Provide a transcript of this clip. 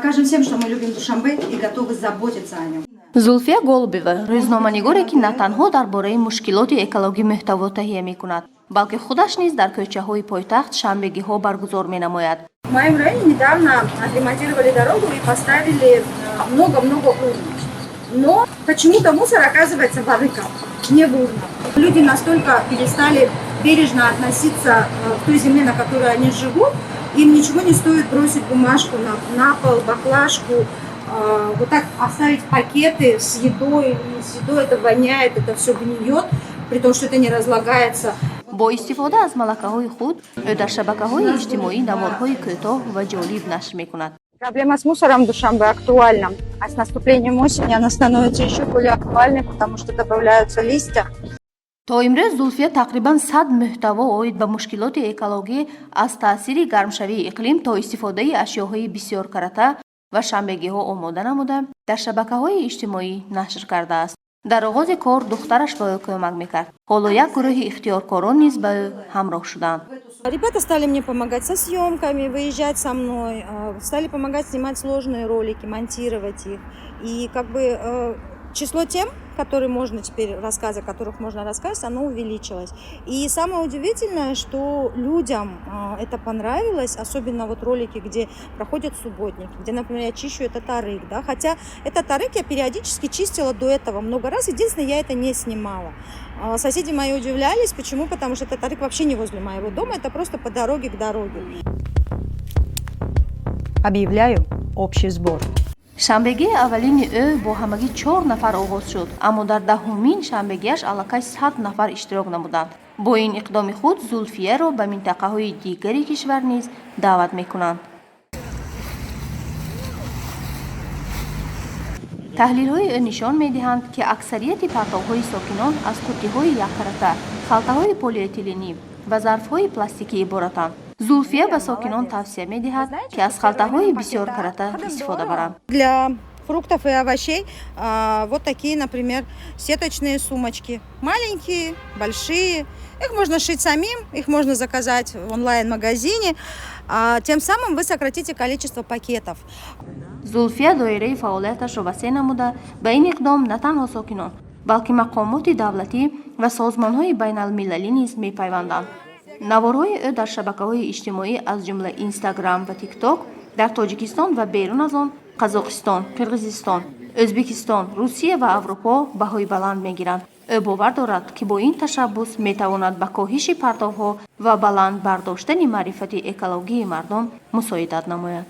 Покажем всем, что мы любим Душанбе и готовы заботиться о нем. зулфия голубева рӯзноманигоре ки на танҳо дар бораи мушкилоти экологӣ муҳтаво таҳия мекунад, балки худаш низ дар кӯчаҳои пойтахт шанбегиҳо баргузор менамояд. В моем районе недавно отремонтировали дорогу и поставили много-много урн. Но почему-то мусор оказывается в арыках, не в урнах. Люди настолько перестали бережно относиться к той земле, на которой они живут, им ничего не стоит бросить бумажку на пол, баклажку, вот так оставить пакеты с едой. С едой это воняет, это все гниет, при том, что это не разлагается. бо истифода аз малакаҳои худ ӯ дар шабакаҳои иҷтимоӣ наворҳои кӯтоҳ ва ҷолиб нашр мекунад. Проблема с мусором в Душанбе актуальна, а с наступлением осени она становится еще более актуальной, потому что добавляются листья. то имрӯз зулфия тақрибан 100 муҳтаво оид ба мушкилоти экологӣ аз таъсири гармшавии иқлим то истифодаи ашёҳои бисёркарата ва шанбегиҳо омода намуда дар шабакаҳои иҷтимоӣ нашр кардааст. дар оғози кор духтараш ба ӯ кӯмак мекард. ҳоло як гурӯҳи ихтиёркорон низ ба ӯ ҳамроҳ шуданд. Ребята стали мне помогать со съемками, выезжать со мной, стали помогать снимать сложные ролики, монтировать их. И число тем, которые можно теперь рассказывать, о которых можно рассказать, оно увеличилось. И самое удивительное, что людям это понравилось, особенно вот ролики, где проходят субботники, где, например, я чищу этот арык, да, хотя этот арык я периодически чистила до этого много раз, единственное, я это не снимала. Соседи мои удивлялись, почему? Потому что этот арык вообще не возле моего дома, это просто по дороге к дороге. Объявляю общий сбор. шанбегии аввалини ӯ бо ҳамагӣ 4 нафар оғоз шуд, аммо дар даҳумин шанбегиаш аллакай 100 нафар иштирок намуданд. бо ин иқдоми худ зулфияро ба минтақаҳои дигари кишвар низ даъват мекунанд. таҳлилҳои ӯ нишон медиҳанд, ки аксарияти партовҳои сокинон аз қуттиҳои яккаратар, халтаҳои полиэтиленӣ ва зарфҳои пластикӣ иборатанд. зулфия ба сокинон тавсия медиҳад, ки аз халтаҳои бисёркарата истифода баранд. Для фруктов и овощей вот такие, например, сеточные сумочки. Маленькие, большие. Их можно шить самим, их можно заказать в онлайн-магазине. Тем самым вы сократите количество пакетов. зулфия доираи фаъолияташро васеъ намуда ба ин иқдом на танҳо сокинон, балки мақомоти давлатӣ ва созмонҳои байналмилалӣ низ мепайванданд. наворҳои ӯ дар шабакаҳои иҷтимоӣ аз ҷумла инстаграм ва тикток дар тоҷикистон ва берун аз он қазоқистон, қирғизистон, ӯзбекистон, русия ва аврупо баҳои баланд мегиранд. ӯ бовар дорад, ки бо ин ташаббус метавонад ба коҳиши партовҳо ва баланд бардоштани маърифати экологии мардум мусоидат намояд.